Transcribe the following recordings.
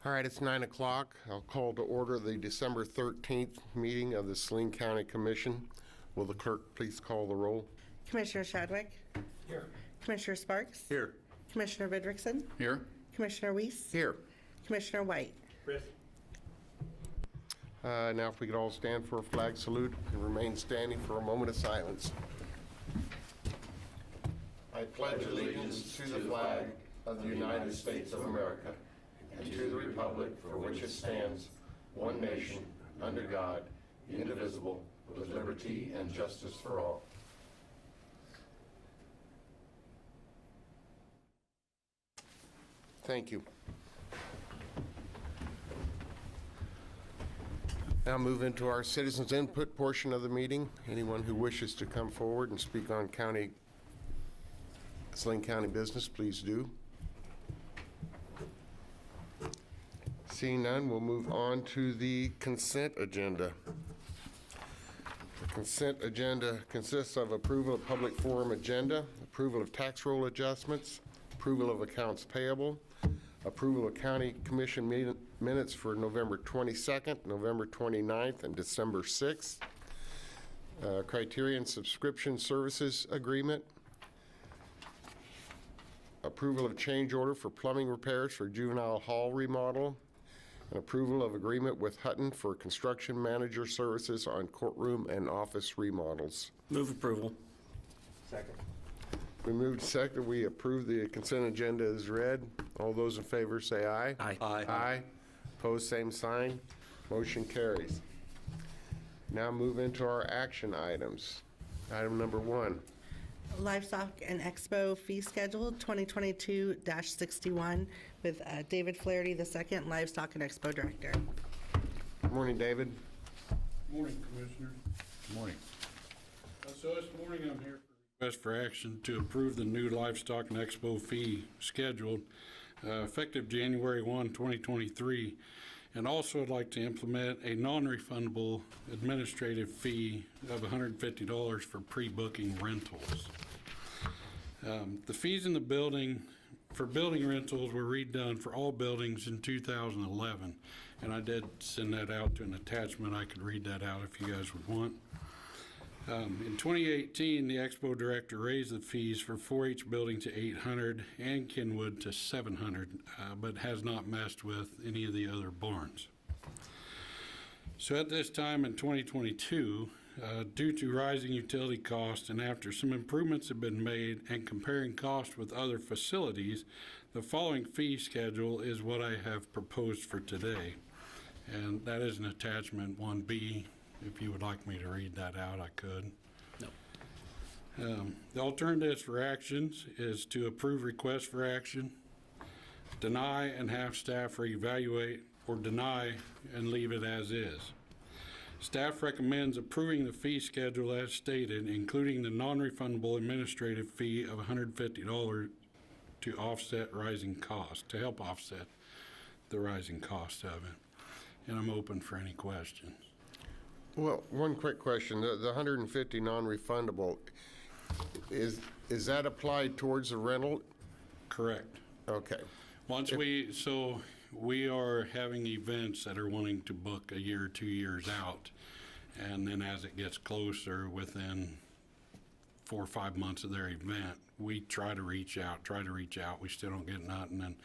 All right, it's 9 o'clock. I'll call to order the December 13th meeting of the Saline County Commission. Will the clerk please call the roll? Commissioner Shadwick? Here. Commissioner Sparks? Here. Commissioner Vidrickson? Here. Commissioner Weiss? Here. Commissioner White? Chris. Now if we could all stand for a flag salute and remain standing for a moment of silence. I pledge allegiance to the flag of the United States of America and to the republic for which it stands, one nation, under God, indivisible, with liberty and justice for all. Thank you. Now move into our citizens input portion of the meeting. Anyone who wishes to come forward and speak on Saline County business, please do. Seeing none, we'll move on to the consent agenda. The consent agenda consists of approval of public forum agenda, approval of tax roll adjustments, approval of accounts payable, approval of county commission minutes for November 22nd, November 29th, and December 6th, Criterion subscription services agreement, approval of change order for plumbing repairs for juvenile hall remodel, and approval of agreement with Hutton for construction manager services on courtroom and office remodels. Move approval. Second. We moved second. We approve the consent agenda as read. All those in favor say aye. Aye. Aye. Opposed, same sign. Motion carries. Now move into our action items. Item number 1. Livestock and Expo fee schedule 2022-61 with David Flaherty II, Livestock and Expo Director. Good morning, David. Morning, Commissioners. Good morning. So this morning I'm here for request for action to approve the new Livestock and Expo fee schedule effective January 1, 2023. And also I'd like to implement a non-refundable administrative fee of $150 for pre-booking rentals. The fees in the building for building rentals were redone for all buildings in 2011. And I did send that out to an attachment. I could read that out if you guys would want. In 2018, the Expo Director raised the fees for 4-H building to $800 and Kenwood to $700, but has not messed with any of the other barns. So at this time in 2022, due to rising utility costs and after some improvements have been made and comparing costs with other facilities, the following fee schedule is what I have proposed for today. And that is an attachment 1B. If you would like me to read that out, I could. No. The alternatives for actions is to approve requests for action, deny and have staff reevaluate, or deny and leave it as is. Staff recommends approving the fee schedule as stated, including the non-refundable administrative fee of $150 to offset rising costs, to help offset the rising cost of it. And I'm open for any questions. Well, one quick question. The 150 non-refundable, is that applied towards the rental? Correct. Okay. So we are having events that are wanting to book a year, 2 years out. And then as it gets closer, within 4 or 5 months of their event, we try to reach out. We still don't get nothing. And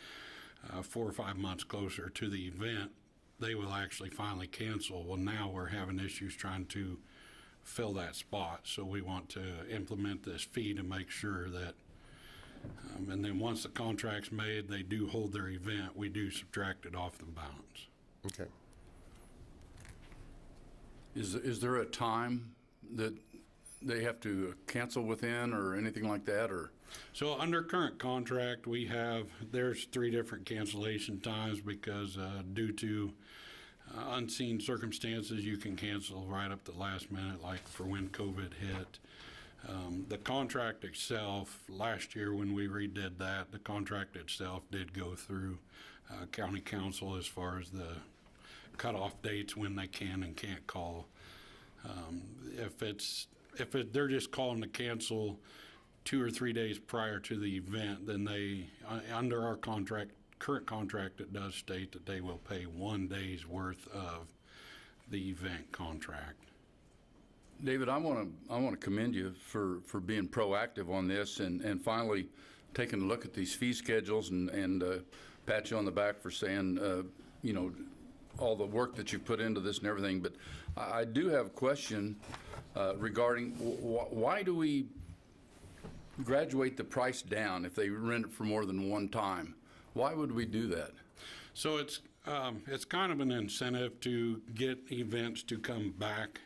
4 or 5 months closer to the event, they will actually finally cancel. Well, now we're having issues trying to fill that spot. So we want to implement this fee to make sure that, and then once the contract's made, they do hold their event, we do subtract it off the balance. Okay. Is there a time that they have to cancel within or anything like that, or? So under current contract, there's 3 different cancellation times because due to unseen circumstances, you can cancel right up to the last minute, like for when COVID hit. The contract itself, last year when we redid that, the contract itself did go through county council as far as the cutoff dates when they can and can't call. If they're just calling to cancel 2 or 3 days prior to the event, then they, under our contract current contract, it does state that they will pay 1 day's worth of the event contract. David, I want to commend you for being proactive on this and finally taking a look at these fee schedules and pat you on the back for saying, you know, all the work that you've put into this and everything. But I do have a question regarding why do we graduate the price down if they rent it for more than one time? Why would we do that? So it's kind of an incentive to get events to come back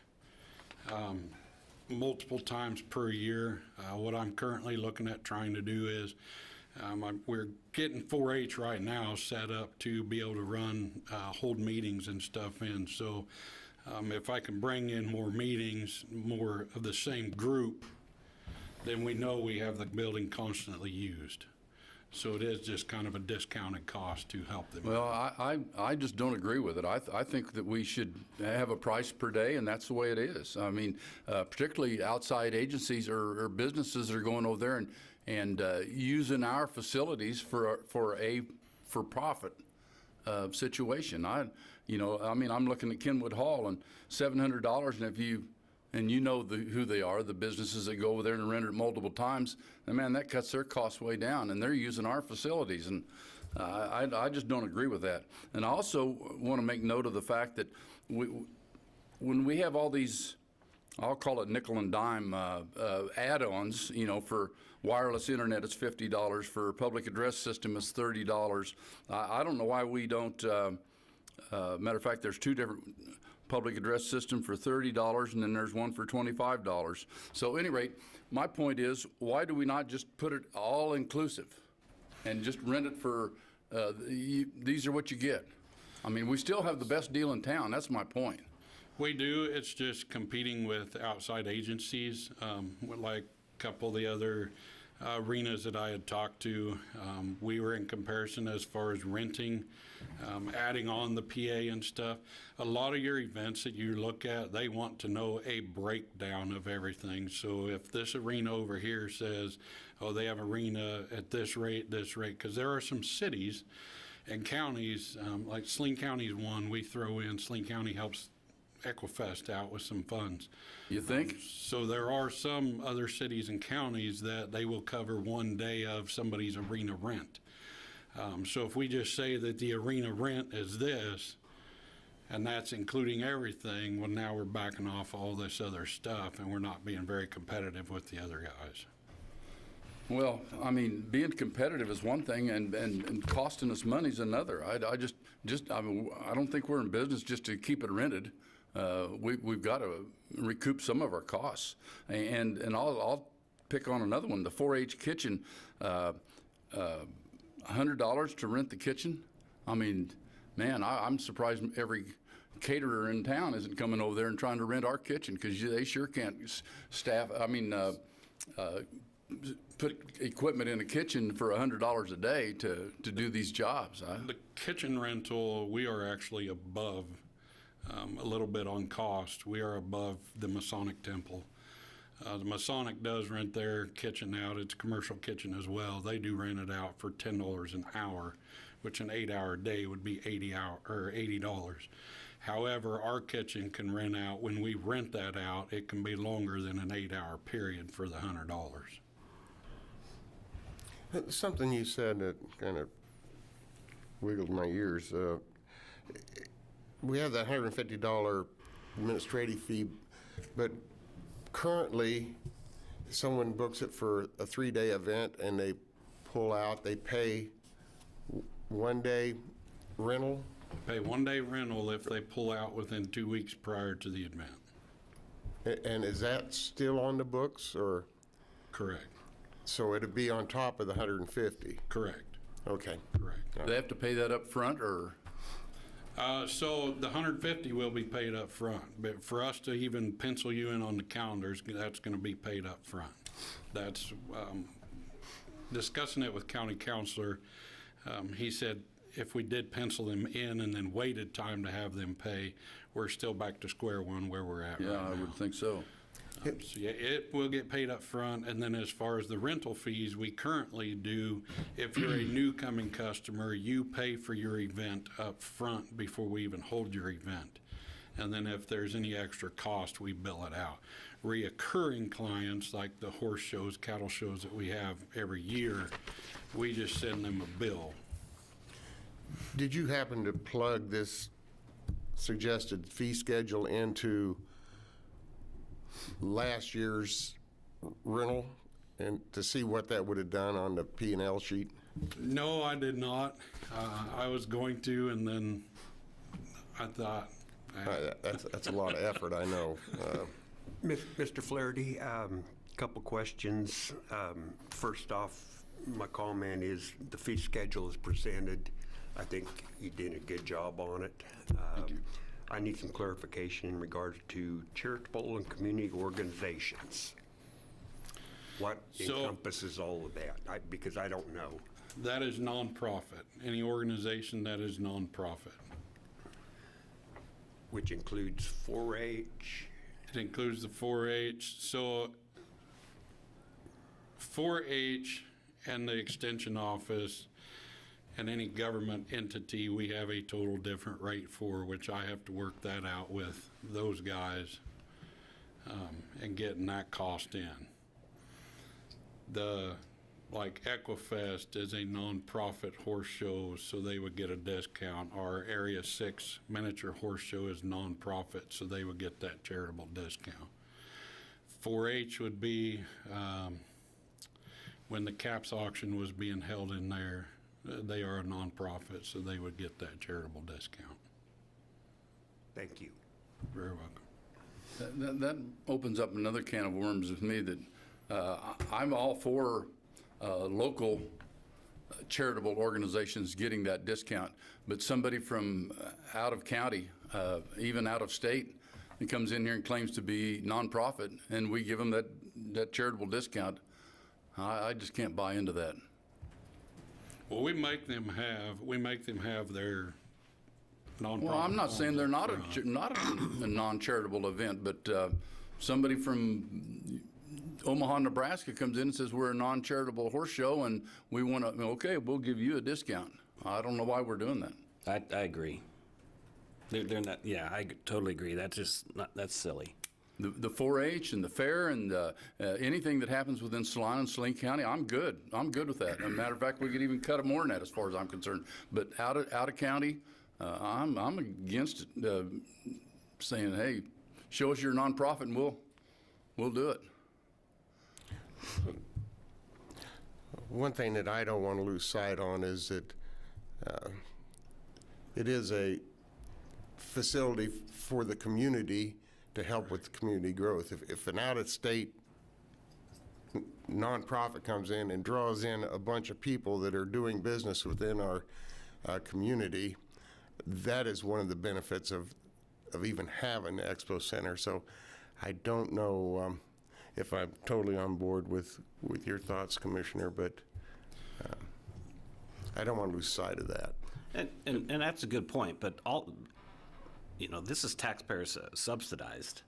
multiple times per year. What I'm currently looking at trying to do is we're getting 4-H right now set up to be able to run, hold meetings and stuff in. So if I can bring in more meetings, more of the same group, then we know we have the building constantly used. So it is just kind of a discounted cost to help them. Well, I just don't agree with it. I think that we should have a price per day, and that's the way it is. I mean, particularly outside agencies or businesses that are going over there and using our facilities for a for-profit situation. I'm looking at Kenwood Hall and $700, and you know who they are, the businesses that go over there and rent it multiple times, and man, that cuts their costs way down, and they're using our facilities, and I just don't agree with that. And I also want to make note of the fact that when we have all these, I'll call it nickel and dime add-ons, you know, for wireless internet it's $50, for public address system it's $30. I don't know why we don't, matter of fact, there's two different public address system for $30, and then there's one for $25. So at any rate, my point is, why do we not just put it all inclusive and just rent it for, these are what you get? I mean, we still have the best deal in town. That's my point. We do. It's just competing with outside agencies, like a couple of the other arenas that I had talked to. We were in comparison as far as renting, adding on the PA and stuff. A lot of your events that you look at, they want to know a breakdown of everything. So if this arena over here says, oh, they have arena at this rate, because there are some cities and counties, like Saline County is one we throw in. Saline County helps Equifest out with some funds. You think? So there are some other cities and counties that they will cover 1 day of somebody's arena rent. So if we just say that the arena rent is this, and that's including everything, well, now we're backing off all this other stuff, and we're not being very competitive with the other guys. Well, I mean, being competitive is one thing, and costing us money is another. I don't think we're in business just to keep it rented. We've got to recoup some of our costs, and I'll pick on another one. The 4-H kitchen, $100 to rent the kitchen. I mean, man, I'm surprised every caterer in town isn't coming over there and trying to rent our kitchen, because they sure can't staff. I mean, put equipment in a kitchen for $100 a day to do these jobs. The kitchen rental, we are actually above a little bit on cost. We are above the Masonic Temple. The Masonic does rent their kitchen out. It's a commercial kitchen as well. They do rent it out for $10 an hour, which an 8-hour day would be $80. However, our kitchen can rent out, when we rent that out, it can be longer than an 8-hour period for the $100. Something you said that kind of wiggled my ears. We have that $150 administrative fee, but currently, someone books it for a 3-day event and they pull out, they pay 1 day rental? Pay 1 day rental if they pull out within 2 weeks prior to the event. And is that still on the books, or? Correct. So it'd be on top of the 150? Correct. Okay. Correct. Do they have to pay that up front, or? So the 150 will be paid up front, but for us to even pencil you in on the calendars, that's going to be paid up front. That's discussing it with county counselor. He said if we did pencil them in and then waited time to have them pay, we're still back to square one where we're at right now. Yeah, I would think so. So yeah, it will get paid up front, and then as far as the rental fees, we currently do, if you're a new coming customer, you pay for your event up front before we even hold your event. And then if there's any extra cost, we bill it out. Reoccurring clients, like the horse shows, cattle shows that we have every year, we just send them a bill. Did you happen to plug this suggested fee schedule into last year's rental and to see what that would have done on the P&L sheet? No, I did not. I was going to, and then I thought, That's a lot of effort, I know. Mr. Flaherty, couple questions. First off, my comment is the fee schedule is presented. I think you did a good job on it. I need some clarification in regards to charitable and community organizations. What encompasses all of that? Because I don't know. that is nonprofit. Any organization that is nonprofit. Which includes 4-H. It includes the 4-H. So 4-H and the extension office and any government entity, we have a total different rate for, which I have to work that out with those guys and getting that cost in. Like Equifest is a nonprofit horse show, so they would get a discount. Our Area 6 miniature horse show is nonprofit, so they would get that charitable discount. 4-H would be when the caps auction was being held in there, they are a nonprofit, so they would get that charitable discount. Thank you. Very welcome. That opens up another can of worms with me that I'm all for local charitable organizations getting that discount, but somebody from out of county, even out of state, that comes in here and claims to be nonprofit, and we give them that charitable discount, I just can't buy into that. Well, we make them have their nonprofit. Well, I'm not saying they're not funds. not a non-charitable event, but somebody from Omaha, Nebraska comes in and says we're a non-charitable horse show and we want to, okay, we'll give you a discount. I don't know why we're doing that. I agree. They're not. Yeah, I totally agree. That's just not. That's silly. The 4-H and the fair and anything that happens within Saline and Saline County, I'm good. I'm good with that. As a matter of fact, we could even cut it more than that as far as I'm concerned. But out of county, I'm against it, saying, hey, show us your nonprofit and we'll do it. One thing that I don't want to lose sight on is that it is a facility for the community to help with community growth. If an out-of-state nonprofit comes in and draws in a bunch of people that are doing business within our community, that is one of the benefits of even having the Expo Center. So I don't know if I'm totally on board with your thoughts, Commissioner, but I don't want to lose sight of that. And that's a good point. But this is taxpayer subsidized,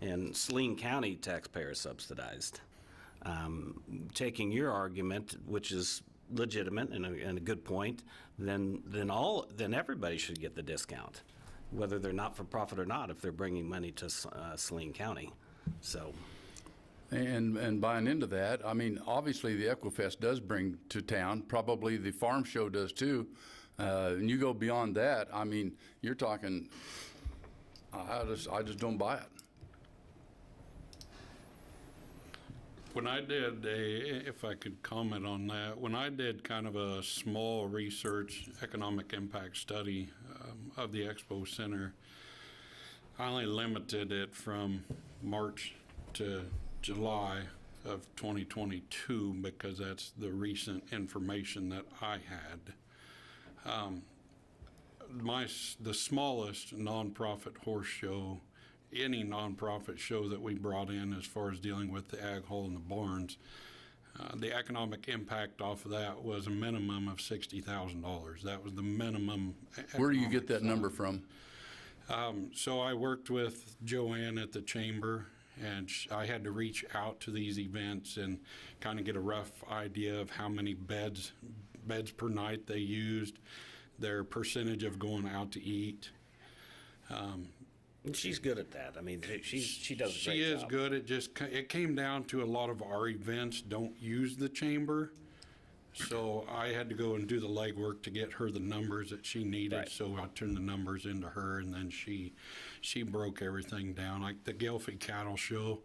and Saline County taxpayer subsidized. Taking your argument, which is legitimate and a good point, then everybody should get the discount, whether they're not for profit or not, if they're bringing money to Saline County. So. And buying into that, I mean, obviously the Equifest does bring to town, probably the farm show does too. And you go beyond that, I mean, you're talking, I just don't buy it. When I did if I could comment on that, when I did kind of a small research economic impact study of the Expo Center, I only limited it from March to July of 2022 because that's the recent information that I had. The smallest nonprofit horse show, any nonprofit show that we brought in as far as dealing with the ag hall and the barns, the economic impact off of that was a minimum of $60,000. That was the minimum. Where do you get that number from? So I worked with Joanne at the chamber, And I had to reach out to these events and kind of get a rough idea of how many beds per night they used, their percentage of going out to eat. And she's good at that. I mean, she does a great She is job. good. It came down to a lot of our events don't use the chamber. So I had to go and do the legwork to get her the numbers that she needed. Right. So I turned the numbers into her, and then she broke everything down. Like the Gelfie Cattle Show,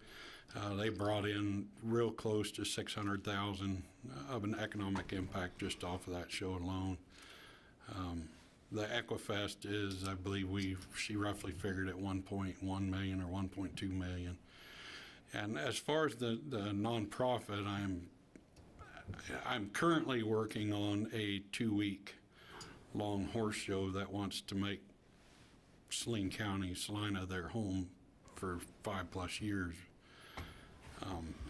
they brought in real close to 600,000 of an economic impact just off of that show alone. The Equifest is, I believe she roughly figured at 1.1 million or 1.2 million. And as far as the nonprofit, I'm currently working on a 2-week long horse show that wants to make Saline County, Salina, their home for 5+ years.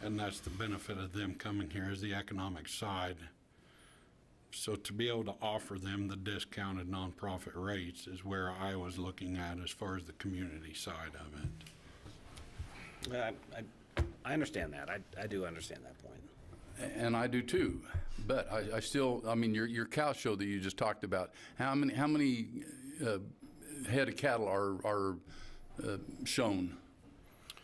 And that's the benefit of them coming here, is the economic side. So to be able to offer them the discounted nonprofit rates is where I was looking at as far as the community side of it. I understand that. I do understand that point. And I do too, but I still, I mean, your cow show that you just talked about, how many head of cattle are shown?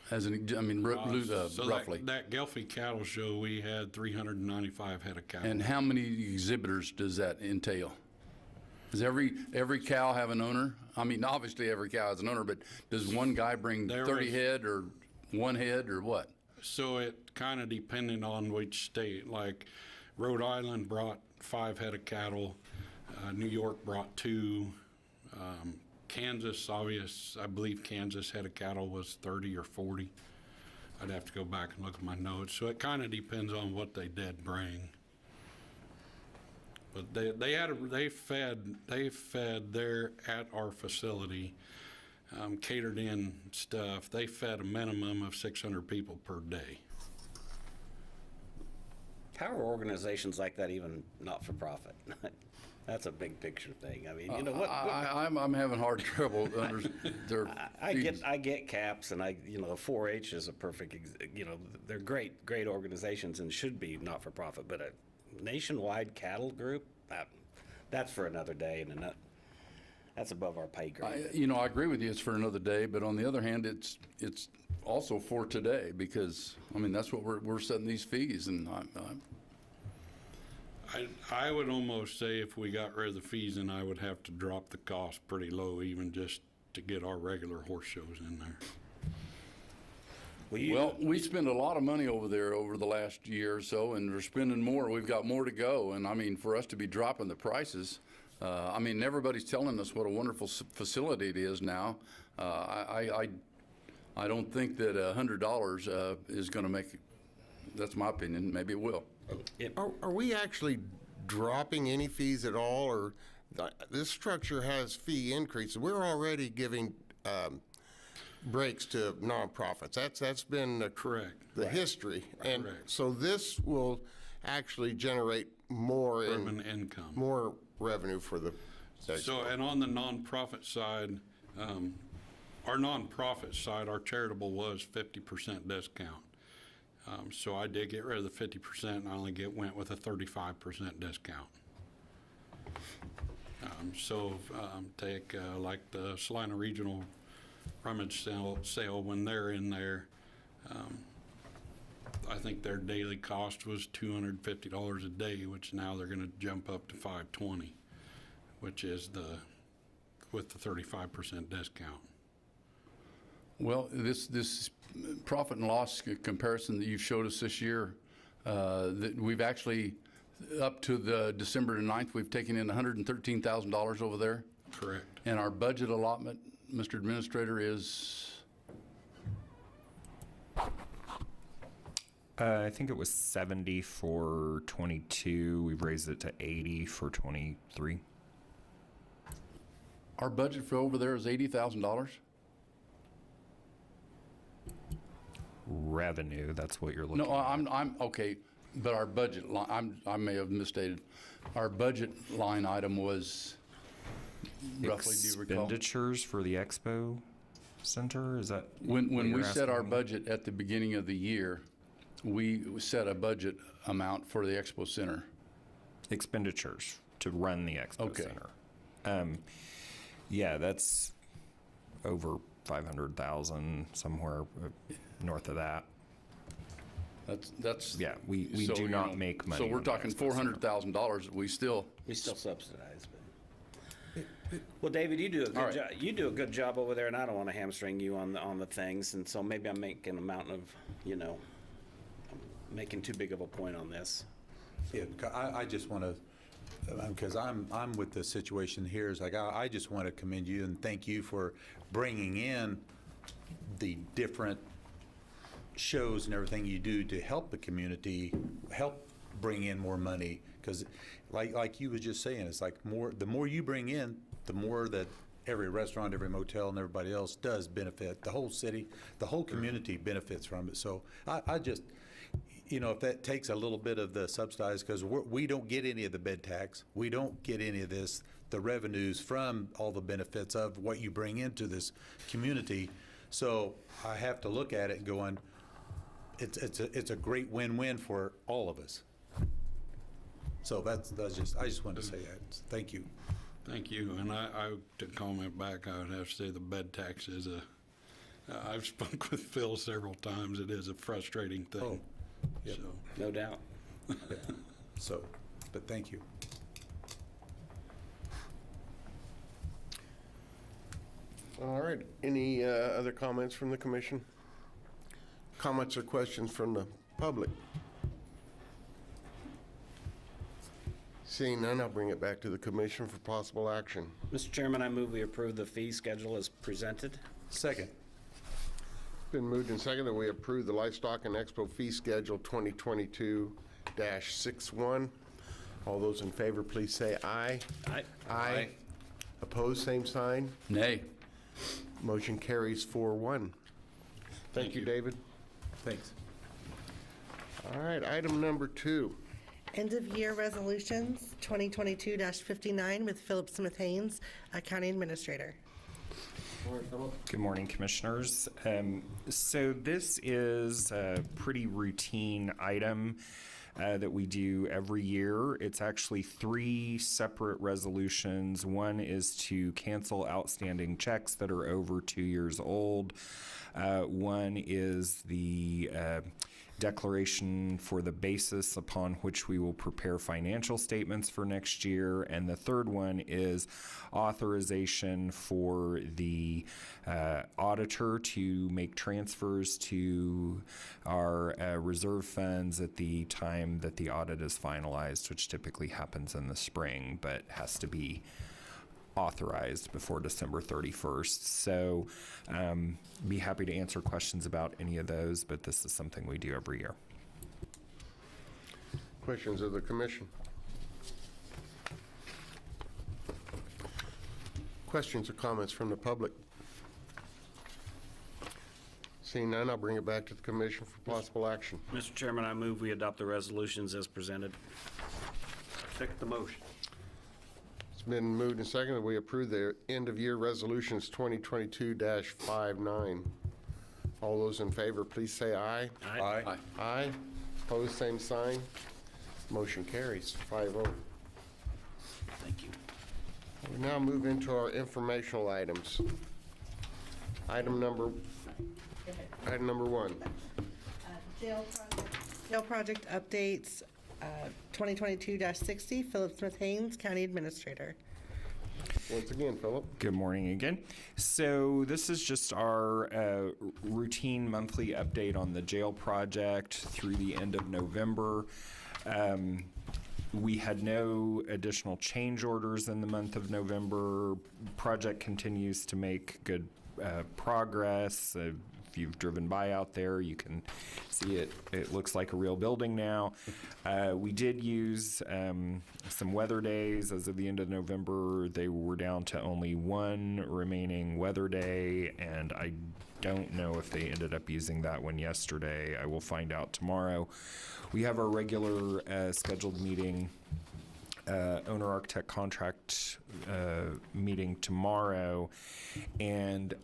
I mean, So roughly. That Gelfie Cattle Show, we had 395 head of cattle. And how many exhibitors does that entail? Does every cow have an owner? I mean, obviously every cow has an owner, but does one guy bring 30 head or one head or what? So it kind of depended on which state. Like Rhode Island brought 5 head of cattle. New York brought 2. Kansas, I believe Kansas head of cattle was 30 or 40. I'd have to go back and look at my notes. So it kind of depends on what they did bring. But they fed there at our facility, catered in stuff. They fed a minimum of 600 people per day. How are organizations like that even not-for-profit? That's a big picture thing. I mean, you know what? I'm having hard trouble under their. I get CAPS, and 4-H is a perfect. They're great organizations and should be not-for-profit. But a nationwide cattle group, that's for another day, and that's above our pay grade. I agree with you. It's for another day, but on the other hand, it's also for today, because I mean that's what we're setting these fees, and I would almost say if we got rid of the fees, then I would have to drop the cost pretty low, even just to get our regular horse shows in there. Well, we spend a lot of money over there over the last year or so, and we're spending more. We've got more to go, and I mean, for us to be dropping the prices, I mean, everybody's telling us what a wonderful facility it is now. I don't think that $100 is going to make. That's my opinion. Maybe it will. Are we actually dropping any fees at all, or this structure has fee increases? We're already giving breaks to nonprofits. That's been Correct. the history, and Correct. so this will actually generate more Urban income. more revenue for the. So, and on the nonprofit side, our charitable was 50% discount. So I did get rid of the 50%, and I only went with a 35% discount. Take like the Salina Regional rummage sale when they're in there. I think their daily cost was $250 a day, which now they're going to jump up to $520, which is with the 35% discount. Well, this profit and loss comparison that you showed us this year, that we've actually, up to the December 9th, we've taken in $113,000 over there. Correct. And our budget allotment, Mr. Administrator, is? I think it was 70 for 22. We've raised it to 80 for 23. Our budget for over there is $80,000? Revenue, that's what you're looking No, at. I'm okay, but our budget line, I may have misstated. Our budget line item was roughly, do you recall? Expenditures for the Expo. Center? Is that When what we you're set our asking? budget at the beginning of the year, we set a budget amount for the Expo Center. Expenditures to run the Expo Okay. Center. Yeah, that's over 500,000, somewhere north of that. That's. Yeah, we so, do you not know, make money. So we're on the talking Expo Center. $400,000 that we still. We still subsidize, but. Well, David, you do a All good right. job. You do a good job over there, and I don't want to hamstring you on the things. And so maybe I'm making a mountain of, making too big of a point on this. Yeah, I just want to, because I'm with the situation here, is like, I just want to commend you and thank you for bringing in the different shows and everything you do to help the community, help bring in more money. Because like you was just saying, it's like the more you bring in, the more that every restaurant, every motel, and everybody else does benefit. The whole city, the whole community benefits from it. So I just, if that takes a little bit of the subsidized, because we don't get any of the bed tax, we don't get any of this, the revenues from all the benefits of what you bring into this community. So I have to look at it going, it's a great win-win for all of us. So that's just, I just wanted to say that. Thank you. Thank you. And to comment back, I would have to say the bed tax is I've spoke with Phil several times. It is a frustrating thing. Oh, yep. So, No doubt. Yeah. So, but thank you. All right, any other comments from the commission? Comments or questions from the public? Seeing none, I'll bring it back to the commission for possible action. Mr. Chairman, I move we approve the fee schedule as presented. Second. Been moved and seconded that we approve the Livestock and Expo Fee Schedule 2022-61. All those in favor, please say aye. Aye. Aye. Opposed, same sign. Nay. Motion carries 4-1. Thank you, David. Thanks. All right, item number 2. End-of-year resolutions, 2022-59 with Philip Smith Haynes, County Administrator. Good morning, Commissioners. So this is a pretty routine item that we do every year. It's actually 3 separate resolutions. One is to cancel outstanding checks that are over 2 years old. One is the declaration for the basis upon which we will prepare financial statements for next year. And the third one is authorization for the auditor to make transfers to our reserve funds at the time that the audit is finalized, which typically happens in the spring, but has to be authorized before December 31st. So be happy to answer questions about any of those, but this is something we do every year. Questions of the commission? Questions or comments from the public? Seeing none, I'll bring it back to the commission for possible action. Mr. Chairman, I move we adopt the resolutions as presented. Second the motion. It's been moved and seconded that we approve the end-of-year resolutions 2022-59. All those in favor, please say aye. Aye. Aye. Aye. Opposed, same sign. Motion carries 5-0. Thank you. We now move into our informational items. Item number 1. Jail project updates, 2022-60, Philip Smith Haynes, County Administrator. Once again, Philip. Good morning again. So this is just our routine monthly update on the jail project through the end of November. We had no additional change orders in the month of November. Project continues to make good progress. If you've driven by out there, you can see it. It looks like a real building now. We did use some weather days. As of the end of November, they were down to only 1 remaining weather day, and I don't know if they ended up using that one yesterday. I will find out tomorrow. We have our regular scheduled meeting, owner-architect contract meeting tomorrow, and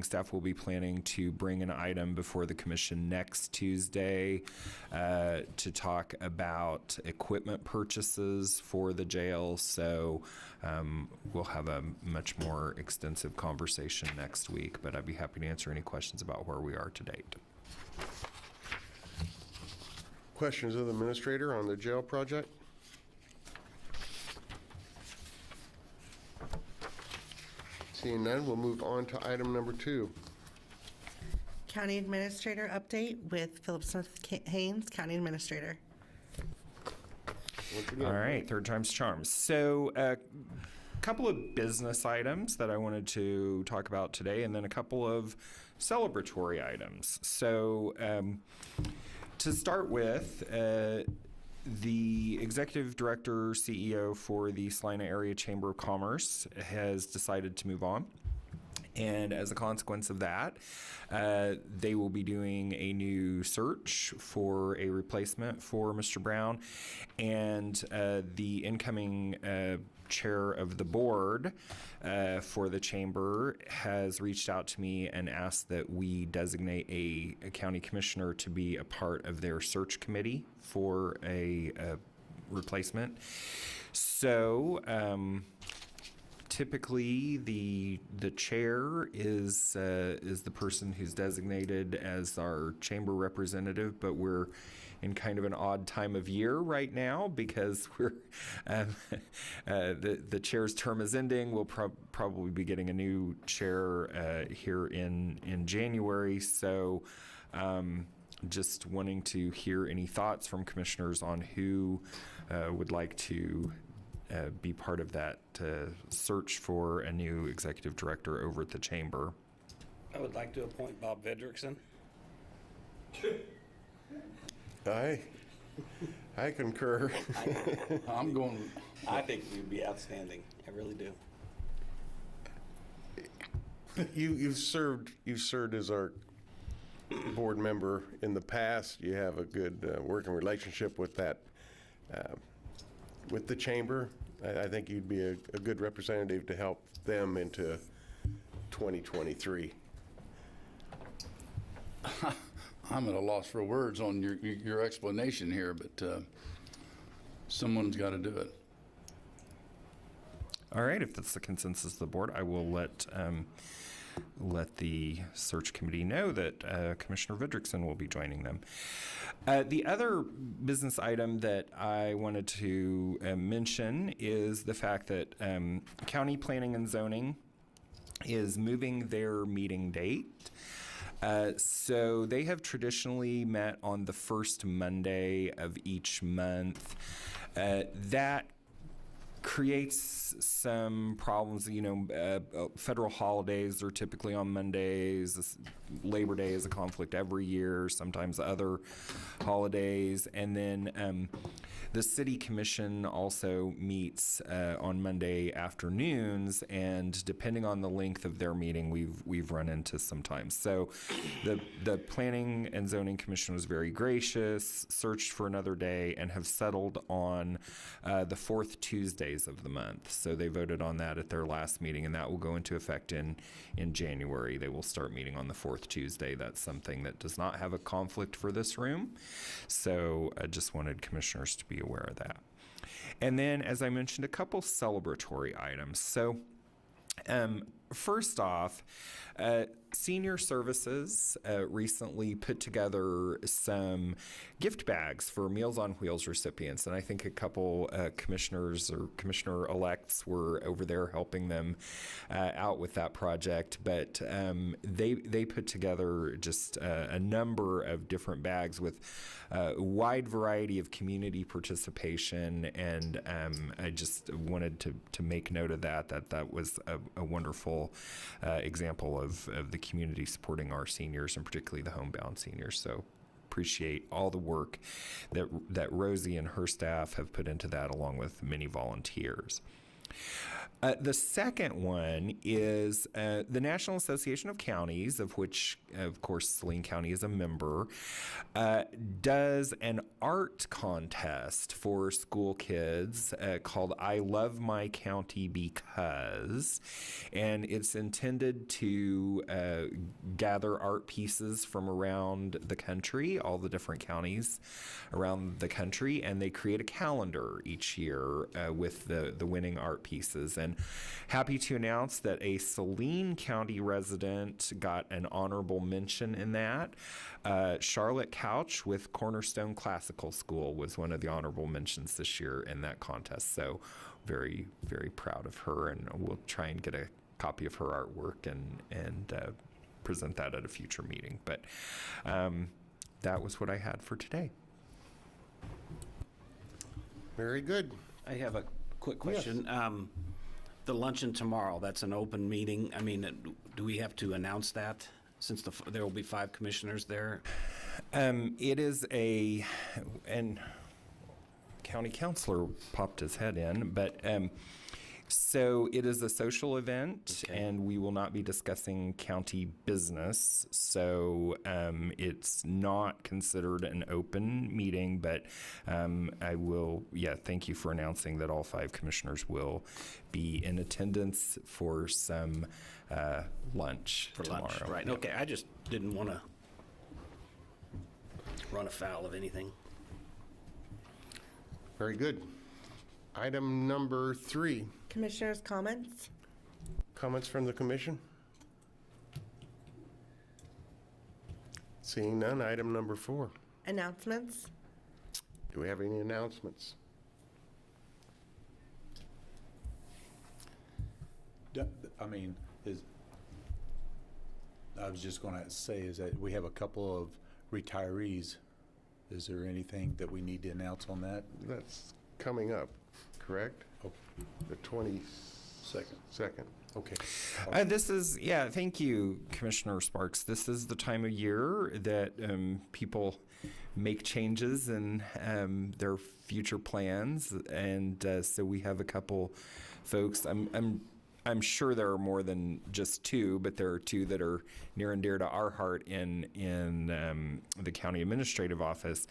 staff will be planning to bring an item before the commission next Tuesday to talk about equipment purchases for the jail. So we'll have a much more extensive conversation next week, but I'd be happy to answer any questions about where we are to date. Questions of the administrator on the jail project? Seeing none, we'll move on to item number 2. County Administrator update with Philip Smith Haynes, County Administrator. Once again, All right, third time's charm. So a couple of business items that I wanted to talk about today, and then a couple of celebratory items. So to start with, the executive director, CEO for the Salina Area Chamber of Commerce has decided to move on. And as a consequence of that, they will be doing a new search for a replacement for Mr. Brown. And the incoming chair of the board for the chamber has reached out to me and asked that we designate a county commissioner to be a part of their search committee for a replacement. So typically the chair is the person who's designated as our chamber representative, but we're in kind of an odd time of year right now because we're the chair's term is ending. We'll probably be getting a new chair here in January. So just wanting to hear any thoughts from commissioners on who would like to be part of that search for a new executive director over at the chamber. I would like to appoint Bob Vedrickson. I concur. I'm going, I think he would be outstanding. I really do. You've served as our board member in the past. You have a good working relationship with that, with the chamber. I think you'd be a good representative to help them into 2023. I'm at a loss for words on your explanation here, but someone's got to do it. All right, if that's the consensus of the board, I will let the search committee know that Commissioner Vidrickson will be joining them. The other business item that I wanted to mention is the fact that County Planning and Zoning is moving their meeting date. So they have traditionally met on the first Monday of each month. That creates some problems. Federal holidays are typically on Mondays. Labor Day is a conflict every year, sometimes other holidays. And then the city commission also meets on Monday afternoons, and depending on the length of their meeting, we've run into sometimes. So the Planning and Zoning Commission was very gracious, searched for another day, and have settled on the fourth Tuesdays of the month. So they voted on that at their last meeting, and that will go into effect in January. They will start meeting on the fourth Tuesday. That's something that does not have a conflict for this room. So I just wanted commissioners to be aware of that. And then, as I mentioned, a couple celebratory items. So first off, Senior Services recently put together some gift bags for Meals on Wheels recipients, and I think a couple commissioners or commissioner-elects were over there helping them out with that project. But they put together just a number of different bags with a wide variety of community participation, and I just wanted to make note of that was a wonderful example of the community supporting our seniors, and particularly the homebound seniors. So appreciate all the work that Rosie and her staff have put into that, along with many volunteers. The second one is the National Association of Counties, of which, of course, Saline County is a member, does an art contest for school kids called I Love My County Because. And it's intended to gather art pieces from around the country, all the different counties around the country, and they create a calendar each year with the winning art pieces. And happy to announce that a Saline County resident got an honorable mention in that. Charlotte Couch with Cornerstone Classical School was one of the honorable mentions this year in that contest. So very, very proud of her, and we'll try and get a copy of her artwork and present that at a future meeting. But that was what I had for today. Very good. I have a quick question. The luncheon tomorrow, that's an open meeting. I mean, do we have to announce that since there will be 5 commissioners there? It is and county councilor popped his head in, but so it is a social event, Okay. and we will not be discussing county business. So it's not considered an open meeting, but I will, thank you for announcing that all 5 commissioners will be in attendance for some lunch tomorrow. Lunch, right? Yeah. Okay, I just didn't want to run afoul of anything. Very good. Item number 3, Commissioners' comments? comments from the commission? Seeing none, item number 4. Announcements? Do we have any announcements? I mean, I was just going to say is that we have a couple of retirees. Is there anything that we need to announce on that? That's coming up, correct? Oh. The 22nd. Okay. This is, thank you, Commissioner Sparks. This is the time of year that people make changes in their future plans. And so we have a couple folks. I'm sure there are more than just 2, but there are 2 that are near and dear to our heart in the county administrative office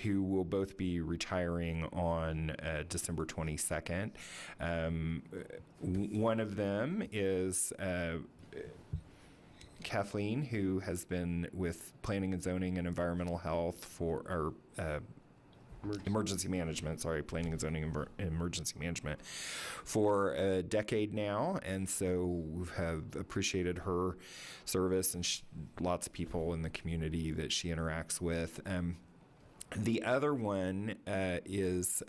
who will both be retiring on December 22nd. One of them is Kathleen, who has been with Planning and Zoning and Environmental Health for emergency management, planning and zoning emergency management for a decade now. And so we have appreciated her service and lots of people in the community that she interacts with. The other one is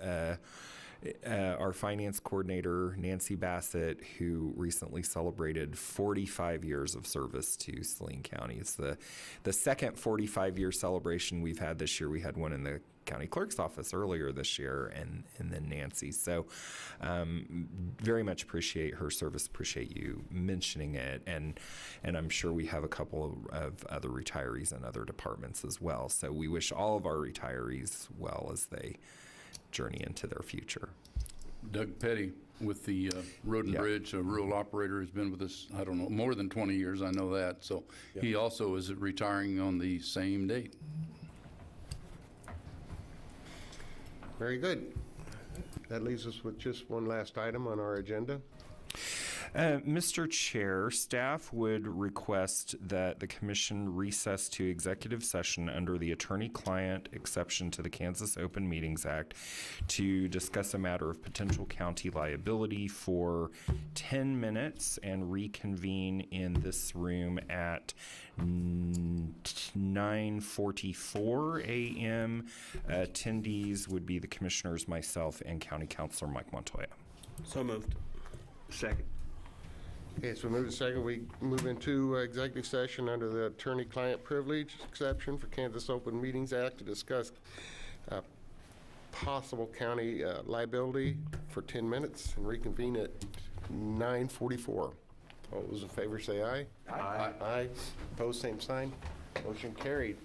our finance coordinator, Nancy Bassett, who recently celebrated 45 years of service to Saline County. It's the second 45-year celebration we've had this year. We had one in the county clerk's office earlier this year, and then Nancy. So very much appreciate her service, appreciate you mentioning it, and I'm sure we have a couple of other retirees in other departments as well. So we wish all of our retirees well as they journey into their future. Doug Petty with the Road and Yeah. Bridge, a rural operator, has been with us, I don't know, more than 20 years, I know that. So he also is retiring on the same date. Very good. That leaves us with just one last item on our agenda. Mr. Chair, staff would request that the commission recess to executive session under the attorney-client exception to the Kansas Open Meetings Act to discuss a matter of potential county liability for 10 minutes and reconvene in this room at 9:44 a.m. Attendees would be the commissioners, myself, and County Councilor Mike Montoya. So moved. Second. Okay, so move to second. We move into executive session under the attorney-client privilege exception for Kansas Open Meetings Act to discuss possible county liability for 10 minutes and reconvene at 9:44. All those in favor say aye. Aye. Aye. Opposed, same sign. Motion carried.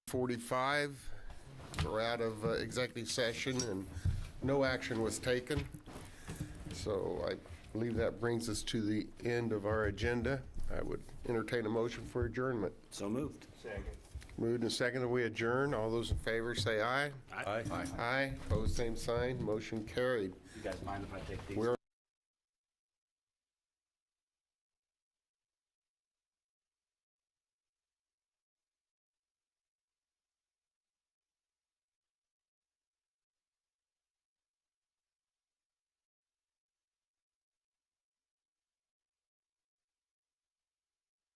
45. We're out of executive session and no action was taken. So I believe that brings us to the end of our agenda. I would entertain a motion for adjournment. So moved. Moved and seconded, we adjourn. All those in favor say aye. Aye. Aye. Opposed, same sign. Motion carried. You guys mind if I take these? We're